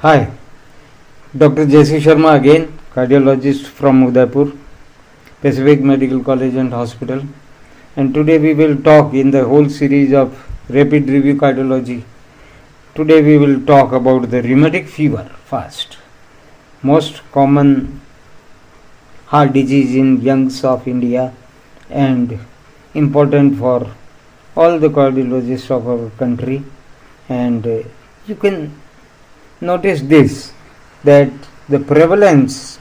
Hi, Dr. J.C. Sharma again, cardiologist from Udaipur, Pacific Medical College and Hospital. And today we will talk in the whole series of Rapid Review Cardiology. Today we will talk about the rheumatic fever first. Most common heart disease in youngs of India and important for all the cardiologists of our country. And you can notice this, that the prevalence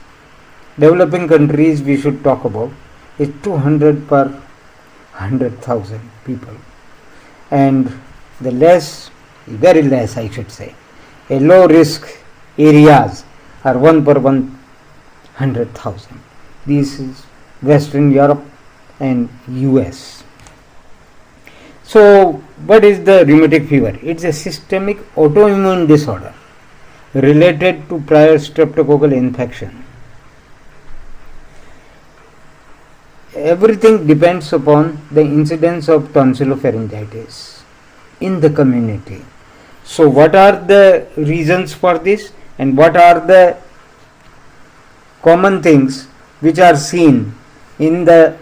developing countries we should talk about is 200 per 100,000 people, and the very less I should say, a low risk areas are 1 per 100,000. This is Western Europe and US. So what is the rheumatic fever? It's a systemic autoimmune disorder related to prior streptococcal infection. Everything depends upon the incidence of tonsillopharyngitis in the community. So what are the reasons for this, and what are the common things which are seen in the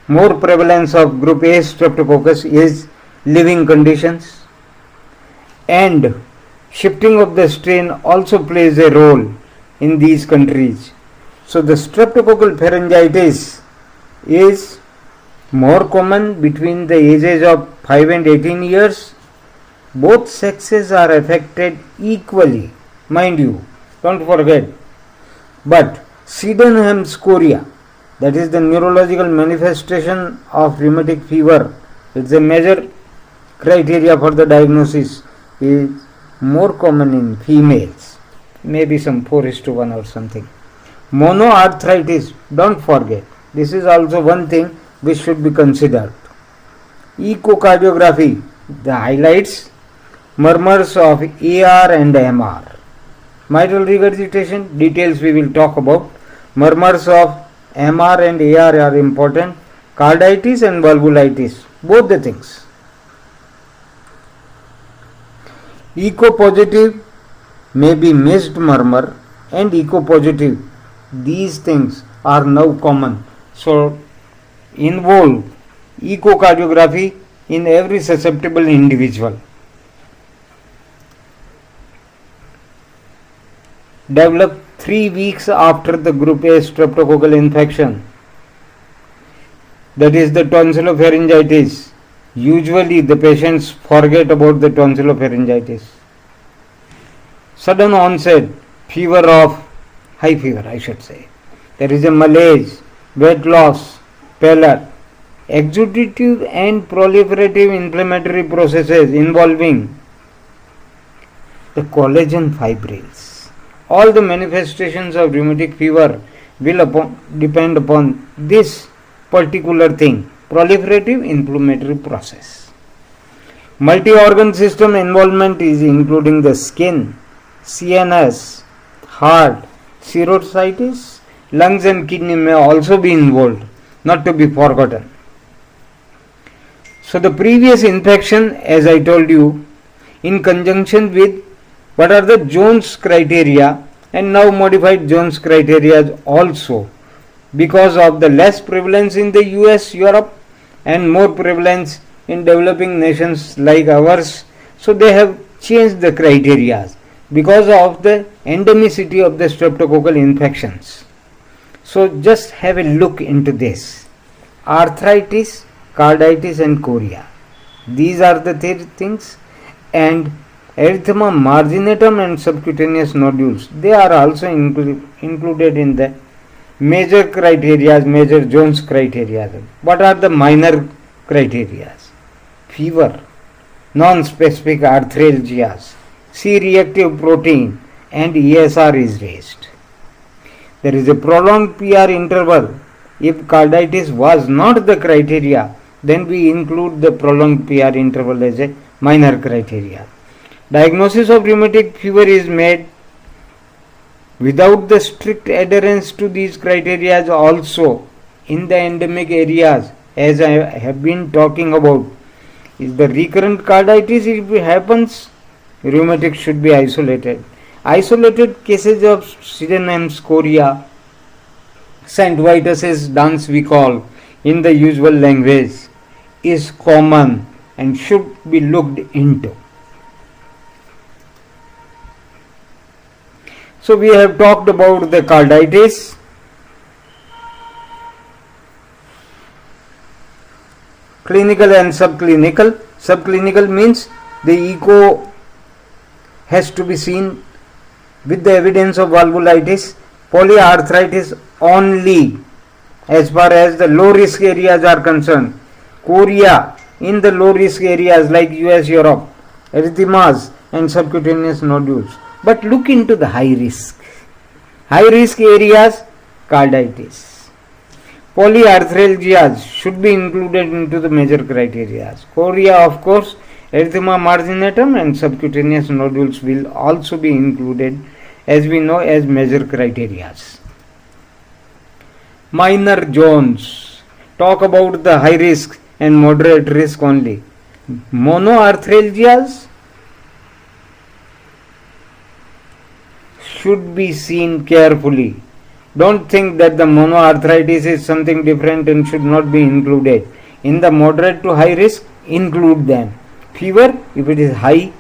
more prevalence of group A streptococcus is living conditions, and shifting of the strain also plays a role in these countries. So the streptococcal pharyngitis is more common between the ages of 5 and 18 years. Both sexes are affected equally, mind you, don't forget. But Sydenham's chorea, that is the neurological manifestation of rheumatic fever, it's a major criteria for the diagnosis, is more common in females, maybe some 4:1 or something. Monoarthritis, don't forget, this is also one thing which should be considered. Echocardiography, the highlights murmurs of AR and MR. Mitral regurgitation, details we will talk about. Murmurs of MR and AR are important. Carditis and valvulitis, both the things. Echo positive may be missed murmur and echo positive. These things are now common. So involve echocardiography in every susceptible individual. Develop 3 weeks after the group A streptococcal infection. That is the tonsillopharyngitis. Usually the patients forget about the tonsillopharyngitis. Sudden onset, fever of high fever I should say. There is a malaise, weight loss, pallor, exudative and proliferative inflammatory processes involving the collagen fibrils. All the manifestations of rheumatic fever will depend upon this particular thing, proliferative inflammatory process. Multi-organ system involvement is including the skin, CNS, heart, cirrhosis, lungs and kidney may also be involved, not to be forgotten. So the previous infection, as I told you, in conjunction with what are the Jones criteria, and now modified Jones criteria also, because of the less prevalence in the US, Europe, and more prevalence in developing nations like ours. So they have changed the criteria because of the endemicity of the streptococcal infections. So just have a look into this. Arthritis, carditis and chorea. These are the things. And erythema marginatum and subcutaneous nodules, they are also included in the major criteria, major Jones criteria. What are the minor criteria? Fever, non-specific arthralgias, C-reactive protein and ESR is raised. There is a prolonged PR interval. If carditis was not the criteria, then we include the prolonged PR interval as a minor criteria. Diagnosis of rheumatic fever is made without the strict adherence to these criteria also in the endemic areas, as I have been talking about. Is the recurrent carditis, if it happens rheumatic should be isolated. Isolated cases of synonyms, chorea, St. Vitus's dance we call in the usual language is common and should be looked into. So we have talked about the carditis. Clinical and subclinical. Subclinical means the echo has to be seen with the evidence of valvulitis. Polyarthritis only as far as the low risk areas are concerned. Chorea in the low risk areas like US, Europe, erythemas and subcutaneous nodules. But look into the high risk areas, carditis. Polyarthralgias should be included into the major criteria. Chorea, of course, erythema marginatum and subcutaneous nodules will also be included, as we know, as major criteria. Minor zones. Talk about the high risk and moderate risk only. Monoarthralgias should be seen carefully. Don't think that the monoarthritis is something different and should not be included. In the moderate to high risk, include them. Fever, if it is high,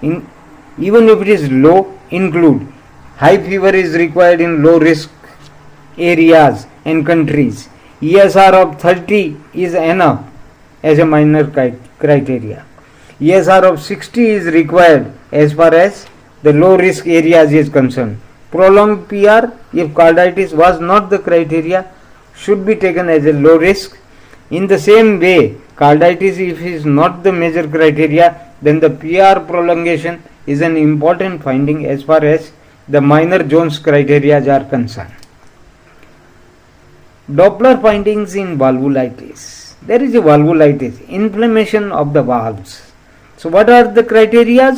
even if it is low, include. High fever is required in low risk areas and countries. ESR of 30 is enough as a minor criteria. ESR of 60 is required as far as the low risk areas is concerned. Prolonged PR, if carditis was not the criteria, should be taken as a low risk. In the same way, carditis, if is not the major criteria, then the PR prolongation is an important finding as far as the minor Jones criteria are concerned. Doppler findings in valvulitis. There is a valvulitis, inflammation of the valves. So what are the criteria?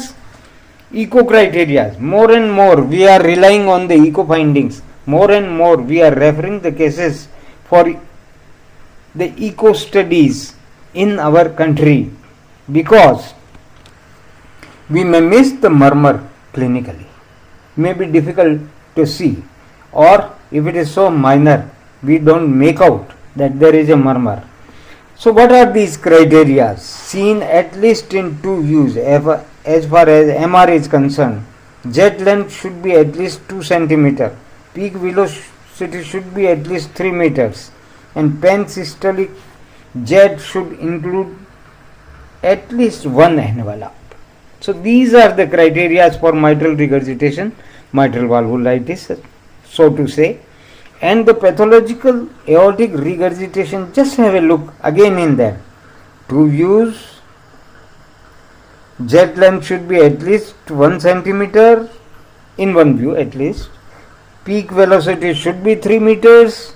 Echo criteria. More and more we are relying on the echo findings. More and more we are referring the cases for the echo studies in our country, because we may miss the murmur clinically. May be difficult to see, or if it is so minor, we don't make out that there is a murmur. So what are these criteria? Seen at least in 2 views as far as MR is concerned. Jet length should be at least 2 cm. Peak velocity should be at least 3 meters. And pansystolic jet should include at least 1 envelope. So these are the criteria for mitral regurgitation, mitral valvulitis, so to say. And the pathological aortic regurgitation, just have a look again in that. 2 views. Jet length should be at least 1 centimeter in one view at least. Peak velocity should be 3 meters,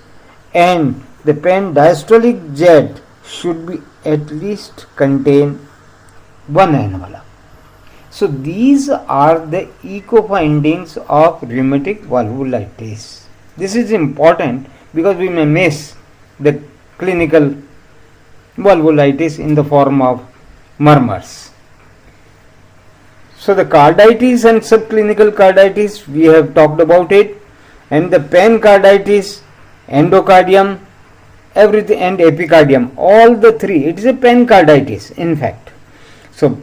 and the pan-diastolic jet should be at least contain 1 envelope. So these are the echo findings of rheumatic valvulitis. This is important because we may miss the clinical valvulitis in the form of murmurs. So the carditis and subclinical carditis, we have talked about it, and the pancarditis, endocardium, everything, and epicardium, all the 3, it is a pancarditis in fact. So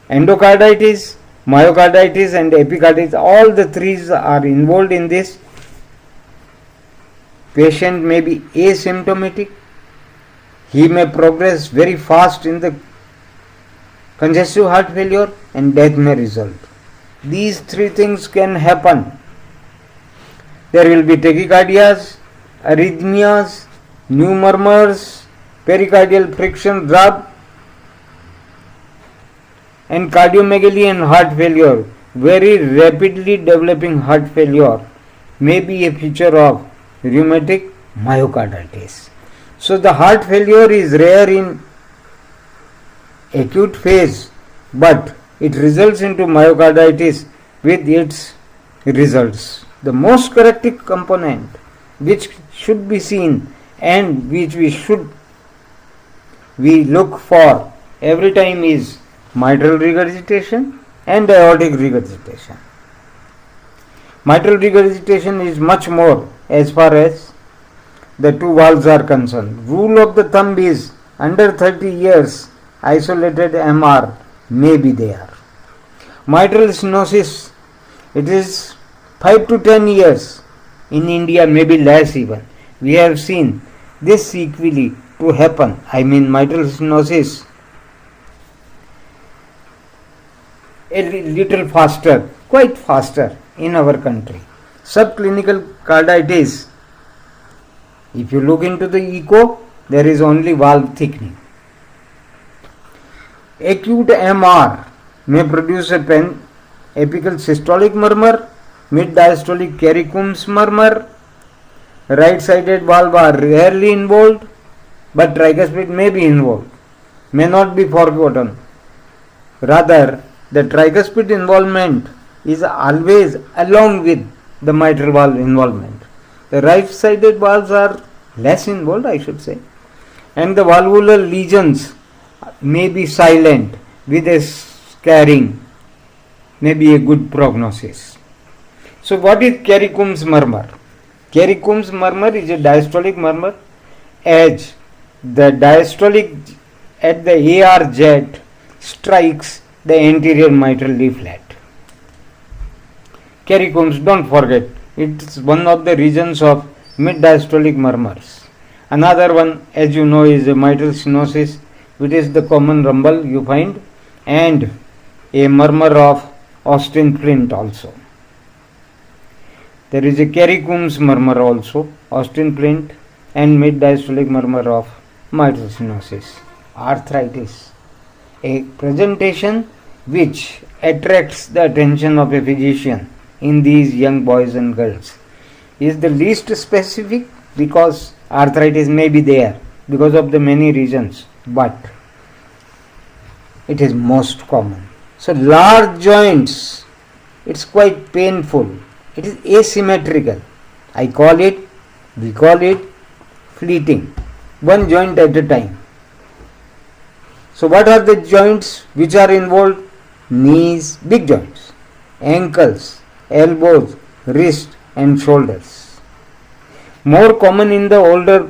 endocarditis, myocarditis and epicarditis, all the 3 are involved in this. Patient may be asymptomatic, he may progress very fast in the congestive heart failure, and death may result. These 3 things can happen. There will be tachycardias, arrhythmias, new murmurs, pericardial friction rub, and cardiomegaly and heart failure. Very rapidly developing heart failure may be a feature of rheumatic myocarditis. So the heart failure is rare in acute phase, but it results into myocarditis with its results. The most corrective component which should be seen and which we look for every time is mitral regurgitation, and aortic regurgitation. Mitral regurgitation is much more as far as the two valves are concerned. Rule of the thumb is under 30 years isolated MR may be there. Mitral stenosis, it is 5 to 10 years. In India, maybe less even. We have seen this sequelae to happen. I mean mitral stenosis a little faster, quite faster in our country. Subclinical carditis, if you look into the echo, there is only valve thickening. Acute MR may produce a apical systolic murmur, mid-diastolic Carey-Coombs murmur. Right-sided valve are rarely involved, but tricuspid may be involved, may not be forgotten. Rather, the tricuspid involvement is always along with the mitral valve involvement. The right-sided valves are less involved, I should say, and the valvular lesions may be silent with a scarring, may be a good prognosis. So what is Carey-Coombs murmur? Carey-Coombs murmur is a diastolic murmur as the diastolic at the AR jet strikes the anterior mitral leaflet. Carey-Coombs, don't forget, it's one of the regions of mid-diastolic murmurs. Another one, as you know, is a mitral stenosis, which is the common rumble you find, and a murmur of Austin Flint also. There is a Carey-Coombs murmur also, Austin Flint, and mid-diastolic murmur of mitral stenosis. Arthritis, a presentation which attracts the attention of a physician in these young boys and girls, is the least specific because arthritis may be there because of the many reasons, but it is most common. So large joints, it's quite painful. It is asymmetrical. We call it fleeting. One joint at a time. So what are the joints which are involved? Knees, big joints, ankles, elbows, wrist and shoulders. More common in the older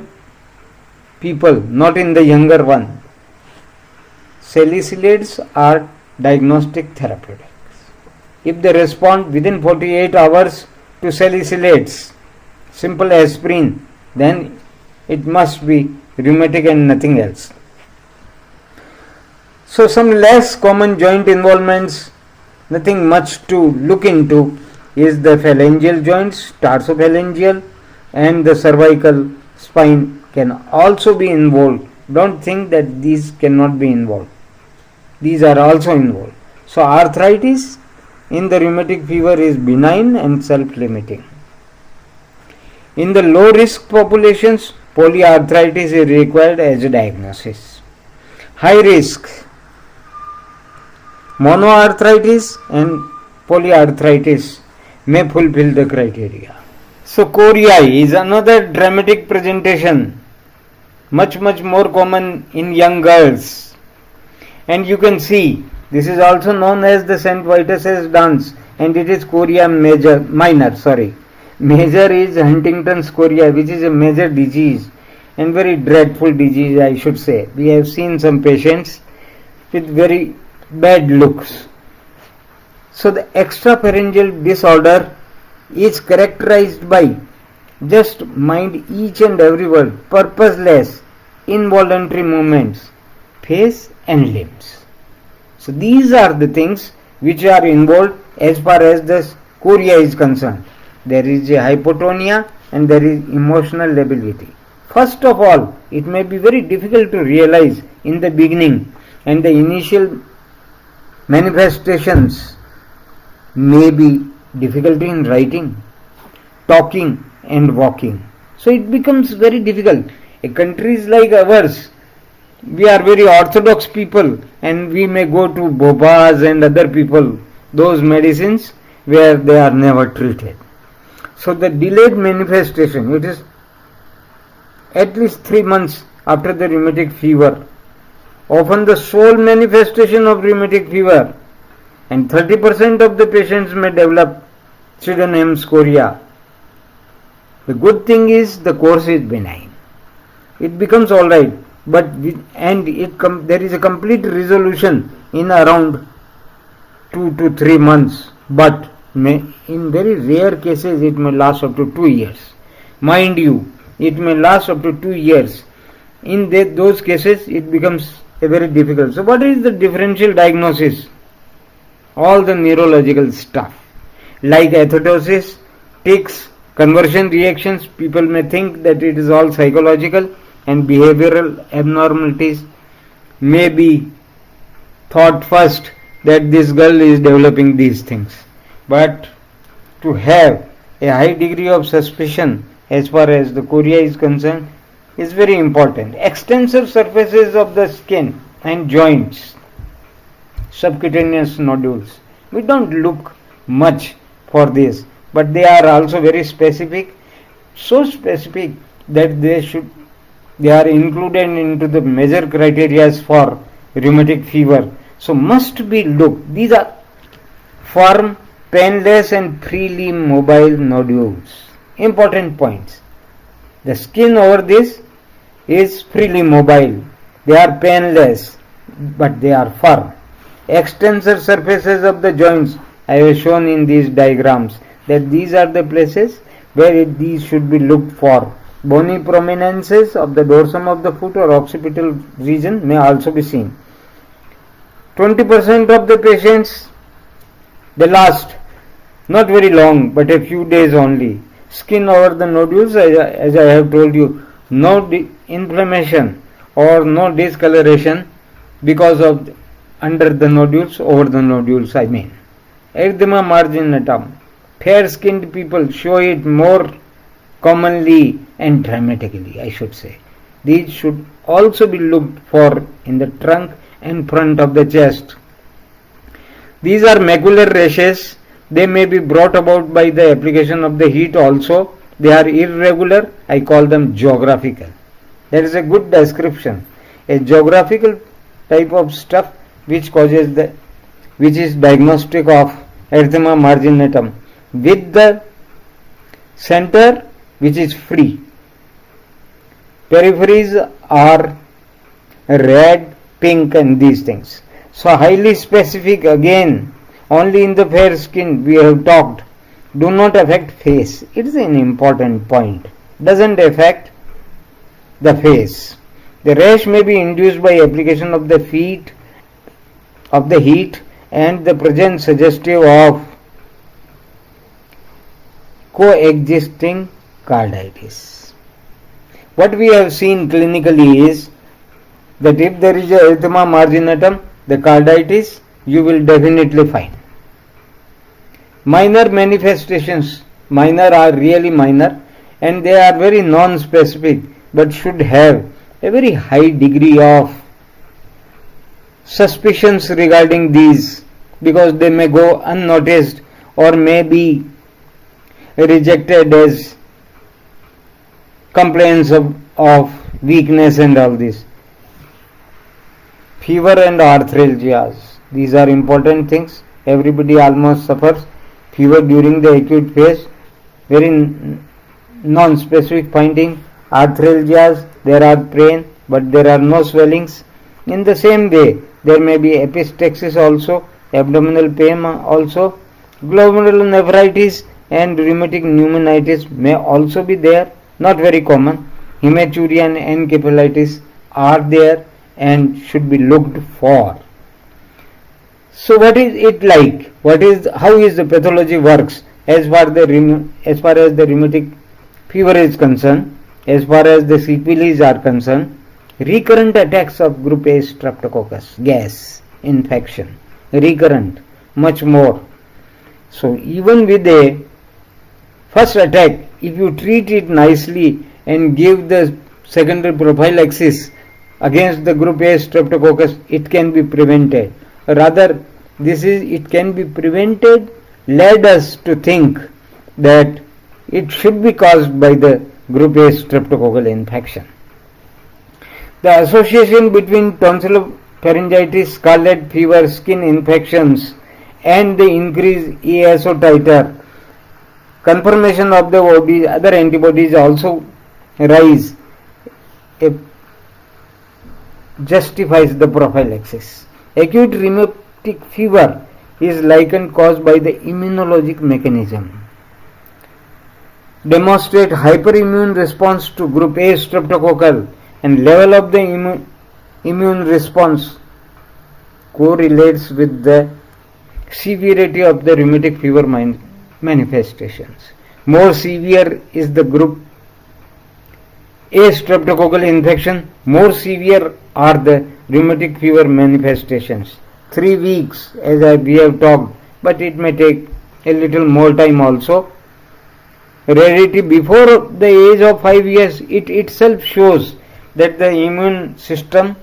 people, not in the younger one. Salicylates are diagnostic therapeutics. If they respond within 48 hours to salicylates, simple aspirin, then it must be rheumatic and nothing else. So some less common joint involvements, nothing much to look into, is the phalangeal joints, tarsophalangeal, and the cervical spine can also be involved. Don't think that these cannot be involved. These are also involved. So arthritis in the rheumatic fever is benign and self-limiting. In the low risk populations, polyarthritis is required as a diagnosis. High risk, monoarthritis and polyarthritis may fulfill the criteria. So coriae is another dramatic presentation, much more common in young girls. And you can see this is also known as the St. Vitus's dance, and it is chorea minor. Major is Huntington's chorea, which is a major disease and very dreadful disease, I should say. We have seen some patients with very bad looks. So the extrapharyngeal disorder is characterized by, just mind each and every word, purposeless, involuntary movements, face and limbs. So these are the things which are involved as far as the chorea is concerned. There is a hypotonia and there is emotional lability. First of all, it may be very difficult to realize in the beginning, and the initial manifestations may be difficulty in writing, talking and walking. So it becomes very difficult. A country like ours, we are very orthodox people, and we may go to Bobas and other people, those medicines where they are never treated. So the delayed manifestation, it is at least 3 months after the rheumatic fever. Often the sole manifestation of rheumatic fever and 30% of the patients may develop pseudonems chorea. The good thing is the course is benign. It becomes alright, but there is a complete resolution in around 2 to 3 months, but in very rare cases it may last up to 2 years. Mind you, it may last up to 2 years. In those cases it becomes very difficult. So what is the differential diagnosis? All the neurological stuff like athetosis, tics, conversion reactions. People may think that it is all psychological, and behavioral abnormalities may be thought first that this girl is developing these things. But to have a high degree of suspicion as far as the chorea is concerned is very important. Extensive surfaces of the skin and joints, subcutaneous nodules. We don't look much for this, but they are also very specific, so specific that they are included into the major criteria for rheumatic fever. So must be looked. These are firm, painless and freely mobile nodules. Important points. The skin over this is freely mobile. They are painless, but they are firm. Extensor surfaces of the joints. I have shown in these diagrams that these are the places where these should be looked for. Bony prominences of the dorsum of the foot or occipital region may also be seen. 20% of the patients, they last not very long, but a few days only. Skin over the nodules, as I have told you, no inflammation or no discoloration because of under the nodules, over the nodules I mean. Erythema marginatum, fair skinned people show it more commonly and dramatically, I should say. These should also be looked for in the trunk and front of the chest. These are macular rashes. They may be brought about by the application of the heat also. They are irregular. I call them geographical. That is a good description. A geographical type of stuff which is diagnostic of erythema marginatum with the center which is free. Peripheries are red, pink and these things. So highly specific again, only in the fair skin we have talked. Do not affect face. It is an important point. Doesn't affect the face. The rash may be induced by application of the heat and the presence suggestive of coexisting carditis. What we have seen clinically is that if there is a erythema marginatum, the carditis you will definitely find. Minor manifestations, minor are really minor and they are very non-specific but should have a very high degree of suspicions regarding these because they may go unnoticed or may be rejected as complaints of weakness and all this. Fever and arthralgias, these are important things. Everybody almost suffers fever during the acute phase. Very non-specific finding. Arthralgias, there are pain but there are no swellings. In the same way, there may be epistaxis also, abdominal pain also, glomerulonephritis and rheumatic pneumonitis may also be there, not very common. Hematuria and encephalitis are there and should be looked for. So what is it like? How is the pathology works as far as the rheumatic fever is concerned, as far as the sequelae are concerned? Recurrent attacks of group A streptococcus gas infection, recurrent, much more. So even with a first attack, if you treat it nicely and give the secondary prophylaxis against the group A streptococcus, it can be prevented. Rather, it can be prevented led us to think that it should be caused by the group A streptococcal infection. The association between tonsillopharyngitis, scarlet fever, skin infections and the increased ASO titer, confirmation of the other antibodies also rise, justifies the prophylaxis. Acute rheumatic fever is likened caused by the immunologic mechanism. Demonstrate hyperimmune response to group A streptococcal, and level of the immune response correlates with the severity of the rheumatic fever manifestations. More severe is the group A streptococcal infection, more severe are the rheumatic fever manifestations. 3 weeks, as we have talked, but it may take a little more time also. Rarity before the age of 5 years, it itself shows that the immune system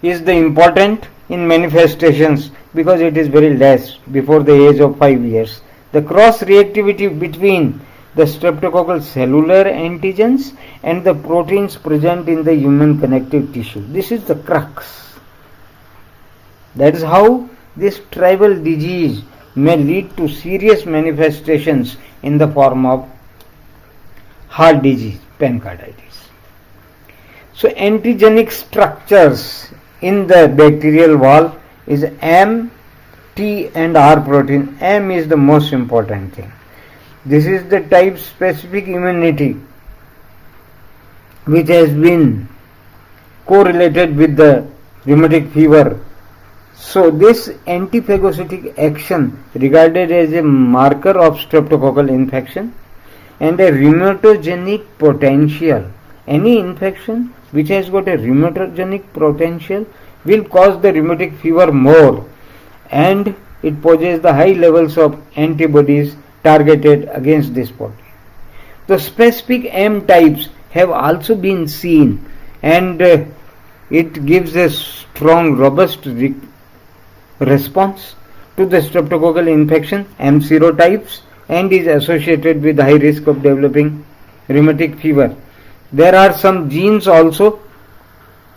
is the important in manifestations because it is very less before the age of 5 years. The cross reactivity between the streptococcal cellular antigens and the proteins present in the human connective tissue. This is the crux. That is how this tribal disease may lead to serious manifestations in the form of heart disease, pancreatitis. So antigenic structures in the bacterial wall is M, T and R protein. M is the most important thing. This is the type specific immunity which has been correlated with the rheumatic fever. So this antiphagocytic action regarded as a marker of streptococcal infection and a rheumatogenic potential. Any infection which has got a rheumatogenic potential will cause the rheumatic fever more, and it poses the high levels of antibodies targeted against this protein. The specific M types have also been seen, and it gives a strong, robust response to the streptococcal infection, M serotypes, and is associated with high risk of developing rheumatic fever. There are some genes also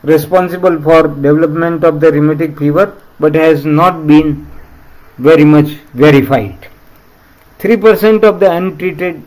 responsible for development of the rheumatic fever, but has not been very much verified. 3% of the untreated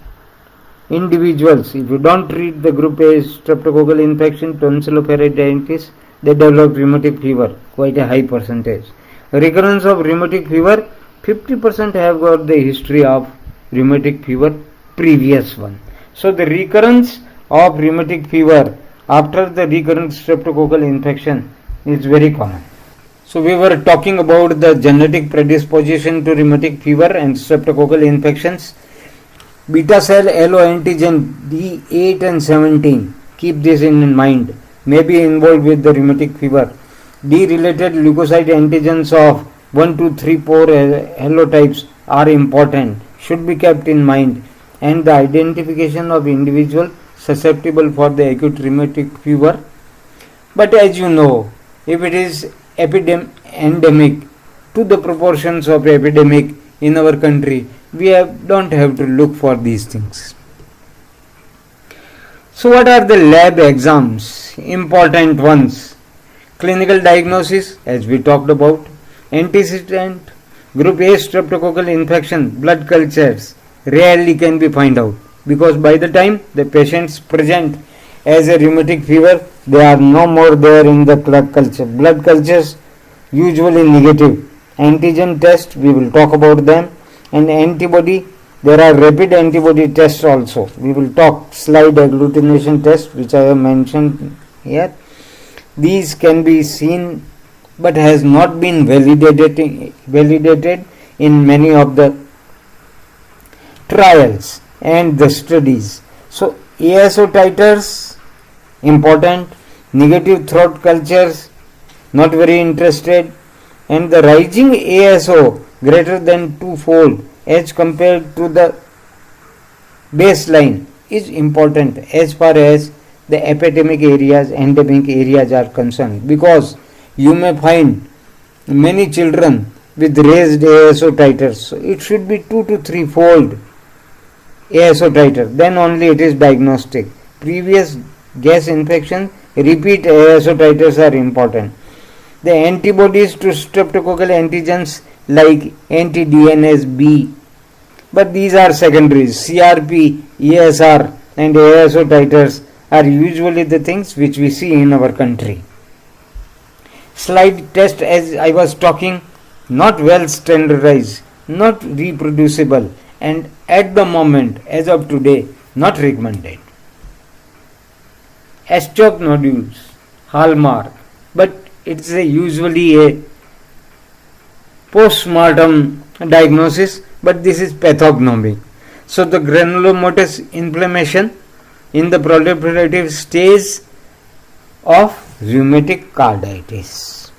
individuals, if you don't treat the group A streptococcal infection, tonsilloperitonitis, they develop rheumatic fever, quite a high percentage. Recurrence of rheumatic fever, 50% have got the history of rheumatic fever, previous one. So the recurrence of rheumatic fever after the recurrent streptococcal infection is very common. So we were talking about the genetic predisposition to rheumatic fever and streptococcal infections. Beta cell alloantigen D8 and 17, keep this in mind, may be involved with the rheumatic fever. D-related leukocyte antigens of 1, 2, 3, 4 halotypes are important, should be kept in mind, and the identification of individual susceptible for the acute rheumatic fever. But as you know, if it is endemic to the proportions of epidemic in our country, we don't have to look for these things. So what are the lab exams? Important ones. Clinical diagnosis, as we talked about. Antecedent group A streptococcal infection, blood cultures rarely can be found out, because by the time the patients present as a rheumatic fever, they are no more there in the blood culture. Blood cultures usually negative. Antigen test, we will talk about them, and antibody, there are rapid antibody tests also. We will talk slide agglutination test, which I have mentioned here. These can be seen but has not been validated in many of the trials and the studies. So ASO titers important, negative throat cultures not very interested, and the rising ASO greater than twofold as compared to the baseline is important as far as the epidemic areas, endemic areas are concerned, because you may find many children with raised ASO titers. So it should be 2 to 3 fold ASO titer, then only it is diagnostic. Previous gas infection, repeat ASO titers are important. The antibodies to streptococcal antigens like anti-DNS-B, but these are secondaries. CRP, ESR and ASO titers are usually the things which we see in our country. Slide test, as I was talking, not well standardized, not reproducible, and at the moment, as of today, not recommended. S-CHOP nodules, hallmark, but it's usually a post-mortem diagnosis, but this is pathognomic. So the granulomatous inflammation in the proliferative stage of rheumatic carditis.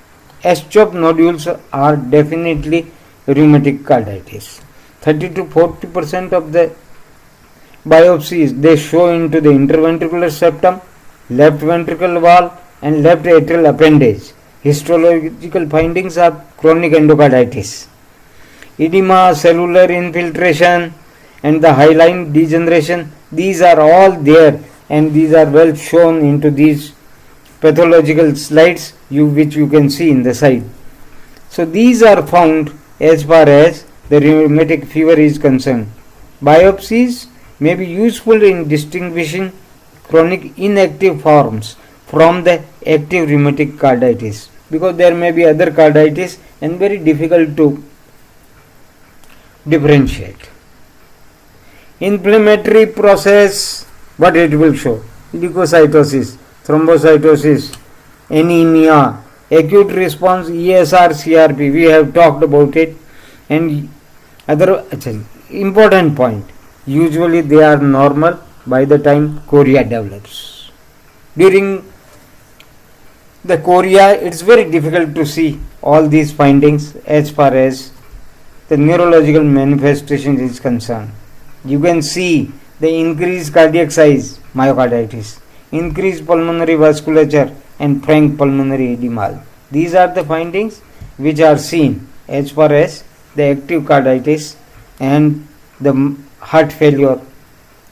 S-CHOP nodules are definitely rheumatic carditis. 30 to 40% of the biopsies, they show into the interventricular septum, left ventricle wall and left atrial appendage. Histological findings are chronic endocarditis. Edema, cellular infiltration and the hyaline degeneration, these are all there and these are well shown into these pathological slides which you can see in the side. So these are found as far as the rheumatic fever is concerned. Biopsies may be useful in distinguishing chronic inactive forms from the active rheumatic carditis, because there may be other carditis and very difficult to differentiate. Inflammatory process, what it will show? Leukocytosis, thrombocytosis, anemia, acute response, ESR, CRP, we have talked about it. And other important point, usually they are normal by the time chorea develops. During the chorea, it's very difficult to see all these findings as far as the neurological manifestation is concerned. You can see the increased cardiac size, myocarditis, increased pulmonary vasculature and frank pulmonary edema. These are the findings which are seen as far as the active carditis and the heart failure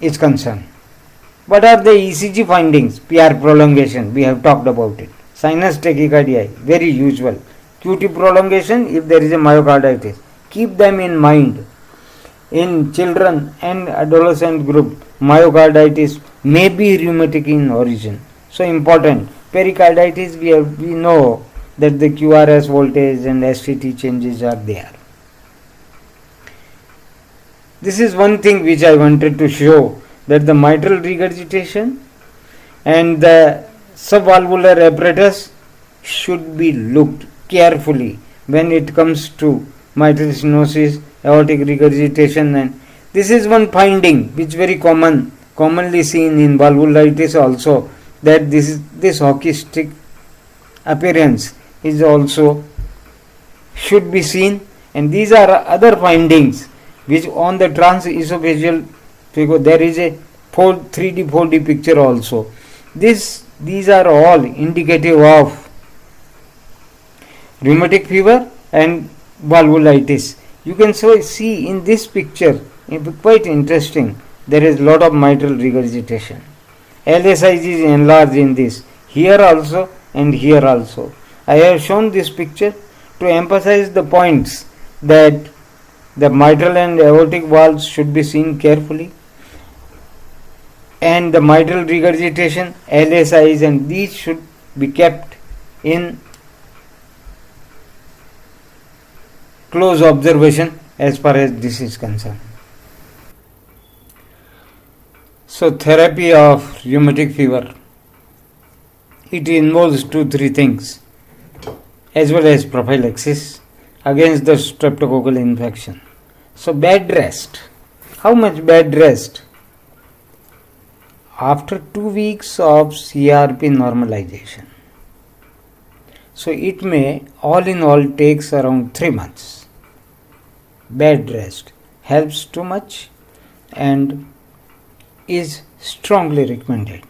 is concerned. What are the ECG findings? PR prolongation, we have talked about it. Sinus tachycardia, very usual. QT prolongation if there is a myocarditis. Keep them in mind. In children and adolescent group, myocarditis may be rheumatic in origin. So important. Pericarditis, we know that the QRS voltage and STT changes are there. This is one thing which I wanted to show, that the mitral regurgitation and the subvalvular apparatus should be looked carefully when it comes to mitral stenosis, aortic regurgitation, and this is one finding which very commonly seen in valvulitis also, that this hockey stick appearance is also should be seen. And these are other findings which on the transesophageal figure there is a 3D 4D picture also. These are all indicative of rheumatic fever and valvulitis. You can see in this picture, quite interesting, there is lot of mitral regurgitation. LSIG is enlarged in this, here also and here also. I have shown this picture to emphasize the points that the mitral and aortic valves should be seen carefully, and the mitral regurgitation, LSIs, and these should be kept in close observation as far as this is concerned. So therapy of rheumatic fever, it involves 2-3 things as well as prophylaxis against the streptococcal infection. So bed rest. How much bed rest? After 2 weeks of CRP normalization. So it may all in all takes around 3 months. Bed rest helps too much and is strongly recommended.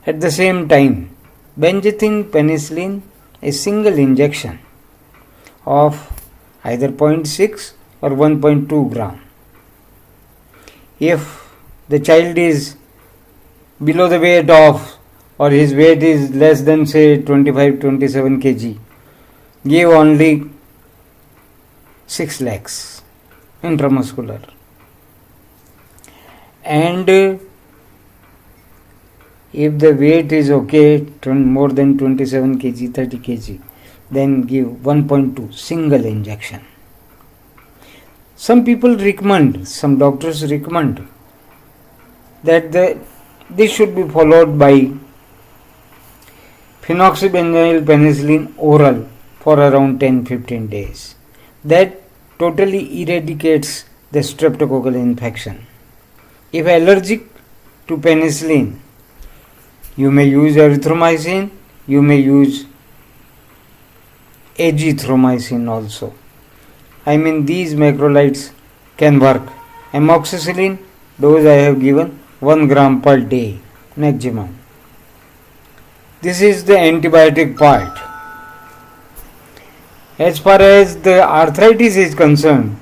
At the same time, benzathine penicillin, a single injection of either 0.6 or 1.2 gram. If the child is below the weight of, or his weight is less than say 25-27 kg, give only 6 lakhs intramuscular. And if the weight is okay, more than 27 kg, 30 kg, then give 1.2 single injection. Some people recommend, some doctors recommend that this should be followed by phenoxybenzoyl penicillin oral for around 10-15 days. That totally eradicates the streptococcal infection. If allergic to penicillin, you may use erythromycin, you may use azithromycin also. I mean, these macrolides can work. Amoxicillin dose I have given 1 gram per day maximum. This is the antibiotic part. As far as the arthritis is concerned,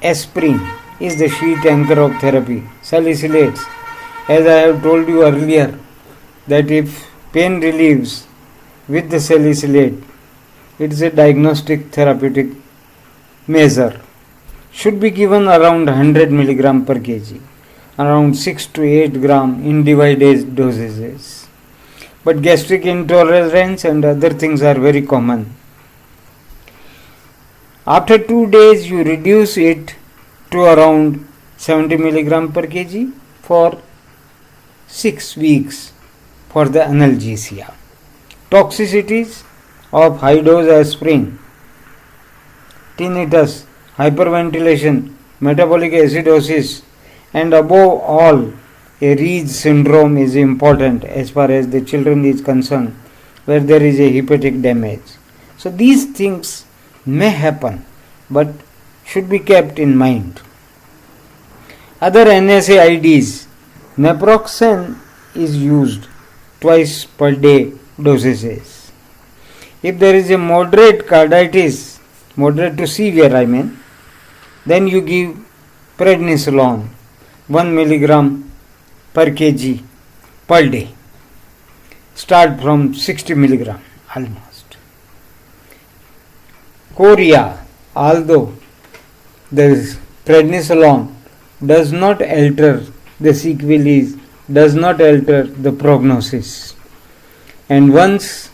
aspirin is the sheet anchor of therapy. Salicylates, as I have told you earlier, that if pain relieves with the salicylate, it is a diagnostic therapeutic measure. Should be given around 100 mg per kg, around 6 to 8 gram in divided dosages. But gastric intolerance and other things are very common. After 2 days, you reduce it to around 70 mg per kg for 6 weeks for the analgesia. Toxicities of high dose aspirin: tinnitus, hyperventilation, metabolic acidosis, and above all, a Reed syndrome is important as far as the children is concerned, where there is a hepatic damage. So these things may happen, but should be kept in mind. Other NSAIDs, naproxen is used twice per day dosages. If there is a moderate carditis, moderate to severe then you give prednisolone 1 mg per kg per day. Start from 60 mg almost. Chorea, although the prednisolone does not alter the sequelae, does not alter the prognosis, and once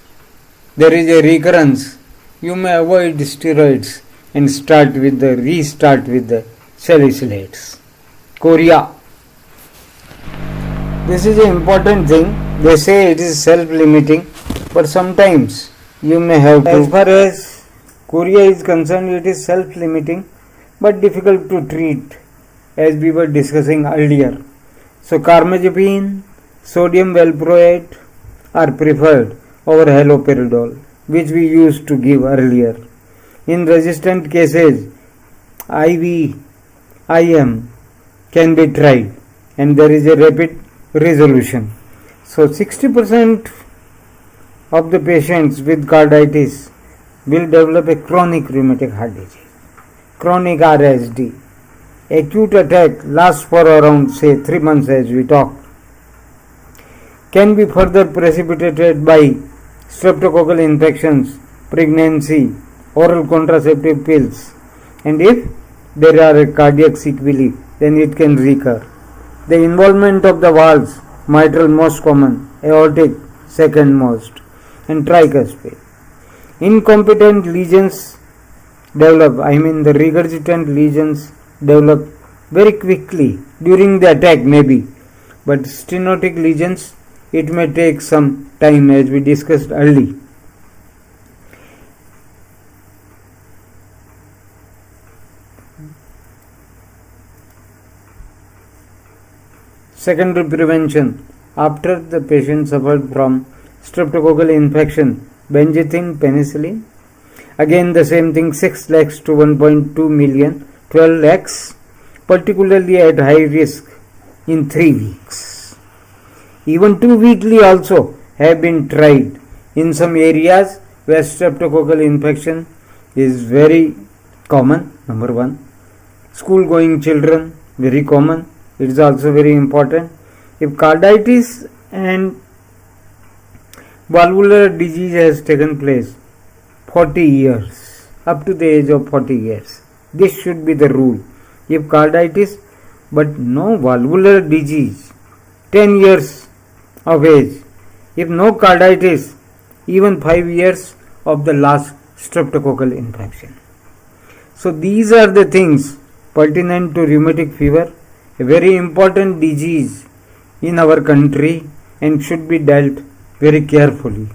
there is a recurrence, you may avoid steroids and restart with the salicylates. Chorea. This is an important thing. They say it is self-limiting, but sometimes you may have to. As far as chorea is concerned, it is self-limiting but difficult to treat, as we were discussing earlier. So carbamazepine, sodium valproate are preferred over haloperidol, which we used to give earlier. In resistant cases, IV, IM can be tried, and there is a rapid resolution. So 60% of the patients with carditis will develop a chronic rheumatic heart disease, chronic RSD. Acute attack lasts for around 3 months, as we talked. Can be further precipitated by streptococcal infections, pregnancy, oral contraceptive pills, and if there are a cardiac sequelae, then it can recur. The involvement of the valves, mitral most common, aortic second most, and tricuspid. Incompetent lesions develop, the regurgitant lesions develop very quickly during the attack maybe, but stenotic lesions, it may take some time, as we discussed earlier. Secondary prevention. After the patient suffered from streptococcal infection, benzathine, penicillin. Again the same thing, 6 lakhs to 1.2 million, 12 lakhs, particularly at high risk in 3 weeks. Even 2 weekly also have been tried in some areas where streptococcal infection is very common. Number 1. School going children, very common. It is also very important. If carditis and valvular disease has taken place 40 years, up to the age of 40 years, This should be the rule. If carditis but no valvular disease, 10 years of age. If no carditis, even 5 years of the last streptococcal infection. So these are the things pertinent to rheumatic fever, a very important disease in our country and should be dealt very carefully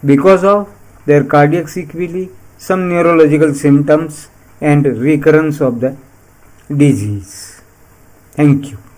because of their cardiac sequelae, some neurological symptoms and recurrence of the disease. Thank you.